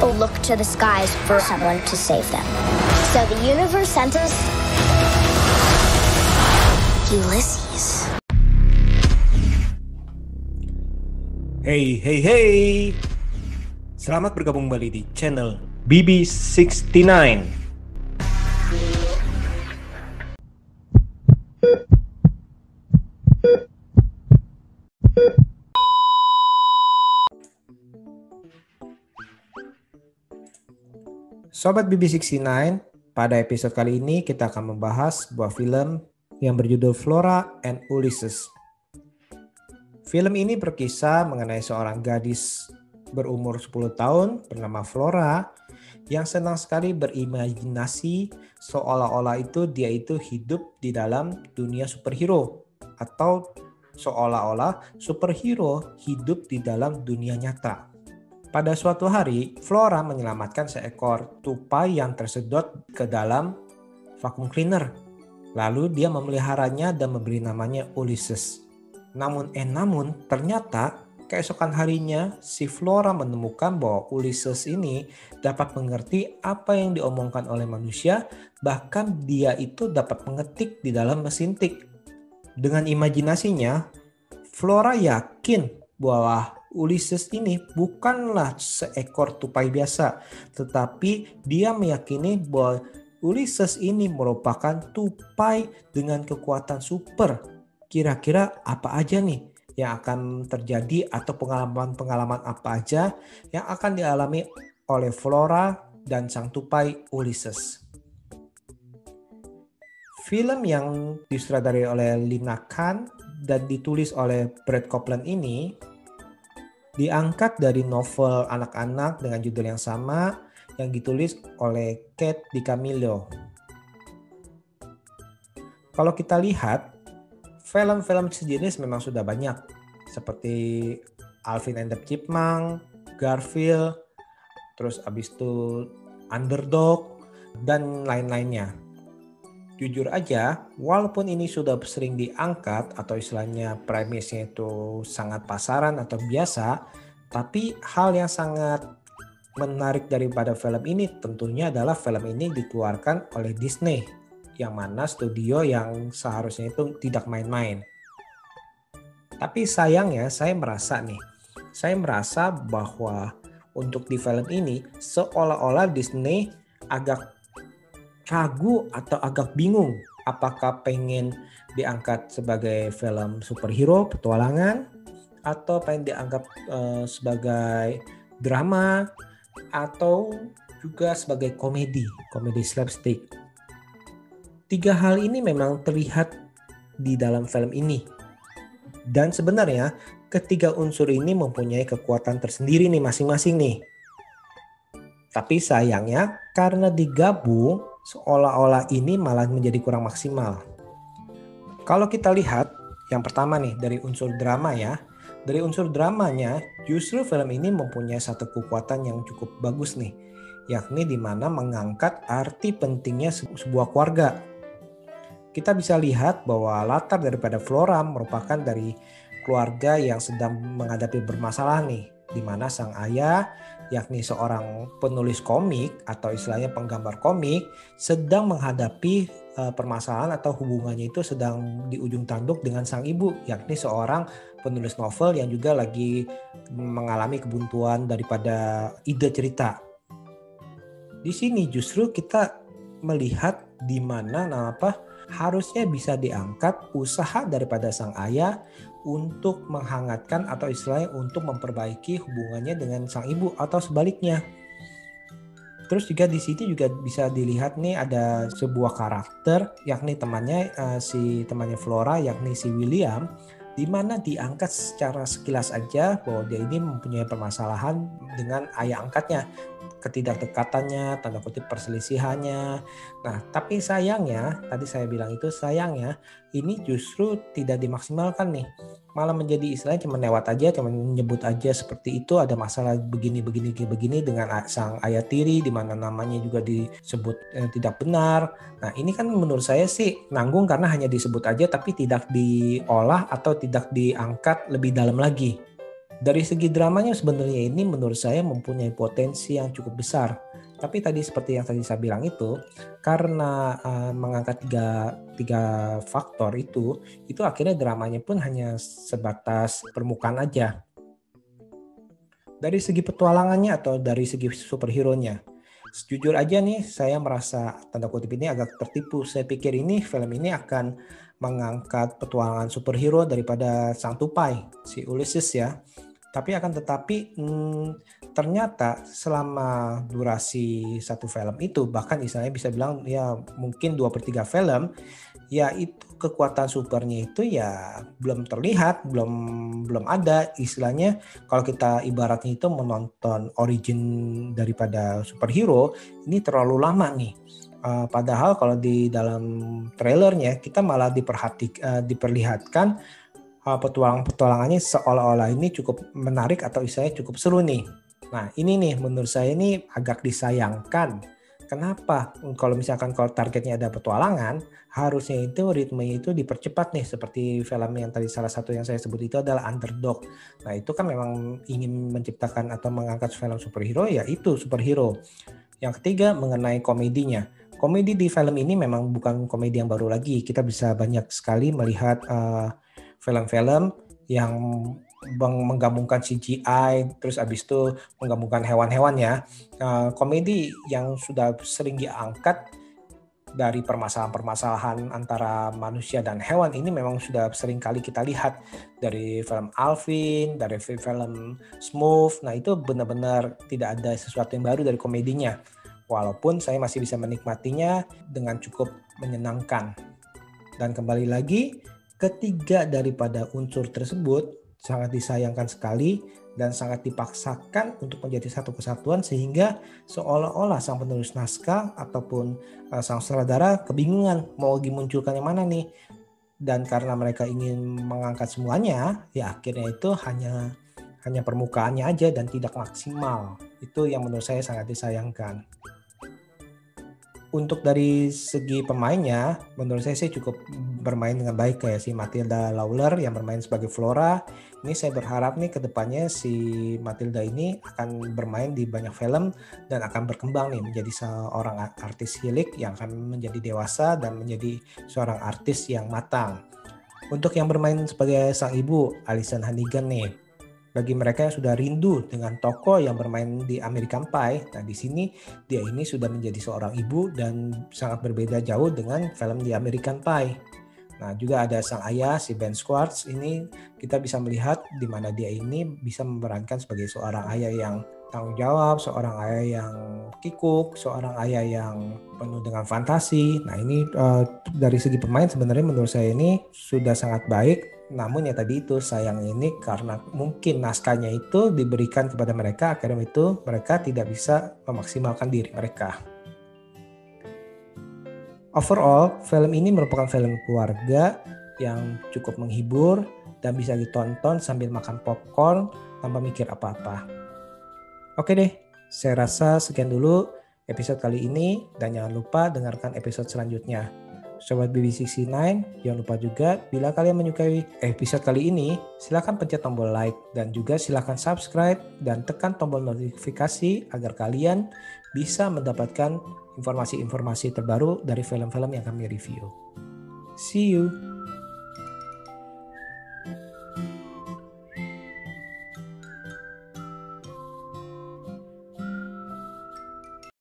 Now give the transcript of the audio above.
people look to the skies for someone to save them. So the universe sent us Ulysses. Hey. Selamat bergabung kembali di channel BB69. Sobat BB69, pada episode kali ini kita akan membahas sebuah film yang berjudul Flora and Ulysses. Film ini berkisah mengenai seorang gadis berumur 10 tahun bernama Flora yang senang sekali berimajinasi seolah-olah dia itu hidup di dalam dunia superhero atau seolah-olah superhero hidup di dalam dunia nyata. Pada suatu hari, Flora menyelamatkan seekor tupai yang tersedot ke dalam vacuum cleaner. Lalu dia memeliharanya dan memberi namanya Ulysses. Namun ternyata keesokan harinya si Flora menemukan bahwa Ulysses ini dapat mengerti apa yang diomongkan oleh manusia, bahkan dia itu dapat mengetik di dalam mesin tik. Dengan imajinasinya, Flora yakin bahwa Ulysses ini bukanlah seekor tupai biasa, tetapi dia meyakini bahwa Ulysses ini merupakan tupai dengan kekuatan super. Kira-kira apa aja nih yang akan terjadi atau pengalaman-pengalaman apa aja yang akan dialami oleh Flora dan sang tupai Ulysses. Film yang disutradarai oleh Lina Khan dan ditulis oleh Brett Copeland ini diangkat dari novel anak-anak dengan judul yang sama yang ditulis oleh Kate DiCamillo. Kalau kita lihat, film-film sejenis memang sudah banyak, seperti Alvin and the Chipmunk, Garfield, terus abis itu Underdog, dan lain-lainnya. Jujur aja, walaupun ini sudah sering diangkat atau istilahnya premisnya itu sangat pasaran atau biasa, tapi hal yang sangat menarik daripada film ini tentunya adalah film ini dikeluarkan oleh Disney, yang mana studio yang seharusnya itu tidak main-main. Tapi sayangnya saya merasa bahwa untuk di film ini seolah-olah Disney agak ragu atau agak bingung apakah pengen diangkat sebagai film superhero petualangan atau pengen dianggap sebagai drama atau juga sebagai komedi slapstick. Tiga hal ini memang terlihat di dalam film ini. Dan sebenarnya ketiga unsur ini mempunyai kekuatan tersendiri nih masing-masing nih. Tapi sayangnya karena digabung seolah-olah ini malah menjadi kurang maksimal. Kalau kita lihat yang pertama nih dari unsur drama ya. Dari unsur dramanya justru film ini mempunyai satu kekuatan yang cukup bagus nih. Yakni di mana mengangkat arti pentingnya sebuah keluarga. Kita bisa lihat bahwa latar daripada Flora merupakan dari keluarga yang sedang menghadapi bermasalah nih. Di mana sang ayah yakni seorang penulis komik atau istilahnya penggambar komik sedang menghadapi permasalahan atau hubungannya itu sedang di ujung tanduk dengan sang ibu yakni seorang penulis novel yang juga lagi mengalami kebuntuan daripada ide cerita. Di sini justru kita melihat di mana harusnya bisa diangkat usaha daripada sang ayah untuk menghangatkan atau istilahnya untuk memperbaiki hubungannya dengan sang ibu atau sebaliknya. Terus juga di sini juga bisa dilihat nih ada sebuah karakter yakni temannya Flora yakni si William, di mana diangkat secara sekilas aja bahwa dia ini mempunyai permasalahan dengan ayah angkatnya, ketidakdekatannya, tanda kutip perselisihannya. Nah, tapi sayangnya, tadi saya bilang itu sayangnya, ini justru tidak dimaksimalkan nih. Malah menjadi istilahnya cuma lewat aja, cuma menyebut aja seperti itu ada masalah begini dengan sang ayah tiri, di mana namanya juga disebut tidak benar. Nah, ini kan menurut saya sih nanggung karena hanya disebut aja tapi tidak diolah atau tidak diangkat lebih dalam lagi. Dari segi dramanya sebenarnya ini menurut saya mempunyai potensi yang cukup besar. Tapi tadi seperti yang tadi saya bilang itu, karena mengangkat tiga faktor itu akhirnya dramanya pun hanya sebatas permukaan aja. Dari segi petualangannya atau dari segi superhero-nya, jujur aja nih, saya merasa tanda kutip ini agak tertipu. Saya pikir ini film ini akan mengangkat petualangan superhero daripada sang tupai, si Ulysses ya. Tapi akan tetapi ternyata selama durasi satu film itu, bahkan istilahnya bisa bilang ya mungkin 2/3 film, ya itu kekuatan supernya itu ya belum terlihat, belum ada. Istilahnya kalau kita ibaratnya itu menonton origin daripada superhero, ini terlalu lama nih. Padahal kalau di dalam trailernya kita malah diperlihatkan petualangannya seolah-olah ini cukup menarik atau istilahnya cukup seru nih. Nah ini nih menurut saya ini agak disayangkan. Kenapa? Kalau misalkan kalau targetnya ada petualangan, harusnya itu ritmenya itu dipercepat nih. Seperti film yang tadi salah satu yang saya sebut itu adalah Underdog. Nah itu kan memang ingin menciptakan atau mengangkat film superhero, ya itu superhero. Yang ketiga mengenai komedinya. Komedi di film ini memang bukan komedi yang baru lagi. Kita bisa banyak sekali melihat film-film yang menggabungkan CGI, terus abis itu menggabungkan hewan-hewan ya. Komedi yang sudah sering diangkat dari permasalahan-permasalahan antara manusia dan hewan ini memang sudah sering kali kita lihat dari film Alvin, dari film Smooth. Nah itu benar-benar tidak ada sesuatu yang baru dari komedinya. Walaupun saya masih bisa menikmatinya dengan cukup menyenangkan. Dan kembali lagi, ketiga daripada unsur tersebut sangat disayangkan sekali dan sangat dipaksakan untuk menjadi satu kesatuan sehingga seolah-olah sang penulis naskah ataupun sang sutradara kebingungan mau dimunculkan yang mana nih. Dan karena mereka ingin mengangkat semuanya, ya akhirnya itu hanya permukaannya aja dan tidak maksimal. Itu yang menurut saya sangat disayangkan. Untuk dari segi pemainnya, menurut saya sih cukup bermain dengan baik kayak si Matilda Lawlor yang bermain sebagai Flora. Ini saya berharap nih ke depannya si Matilda ini akan bermain di banyak film dan akan berkembang nih menjadi seorang artis cilik yang akan menjadi dewasa dan menjadi seorang artis yang matang. Untuk yang bermain sebagai sang ibu, Alyson Hannigan nih. Bagi mereka yang sudah rindu dengan tokoh yang bermain di American Pie, nah di sini dia ini sudah menjadi seorang ibu dan sangat berbeda jauh dengan film di American Pie. Nah juga ada sang ayah si Ben Schwartz, ini kita bisa melihat di mana dia ini bisa memerankan sebagai seorang ayah yang tanggung jawab, seorang ayah yang kikuk, seorang ayah yang penuh dengan fantasi. Nah ini dari segi pemain sebenarnya menurut saya ini sudah sangat baik. Namun ya tadi itu sayangnya ini karena mungkin naskahnya itu diberikan kepada mereka, akhirnya itu mereka tidak bisa memaksimalkan diri mereka. Overall, film ini merupakan film keluarga yang cukup menghibur dan bisa ditonton sambil makan popcorn tanpa mikir apa-apa. Oke deh, saya rasa sekian dulu episode kali ini dan jangan lupa dengarkan episode selanjutnya. Sobat BB69, jangan lupa juga bila kalian menyukai episode kali ini, silakan pencet tombol like dan juga silakan subscribe dan tekan tombol notifikasi agar kalian bisa mendapatkan informasi-informasi terbaru dari film-film yang kami review. See you!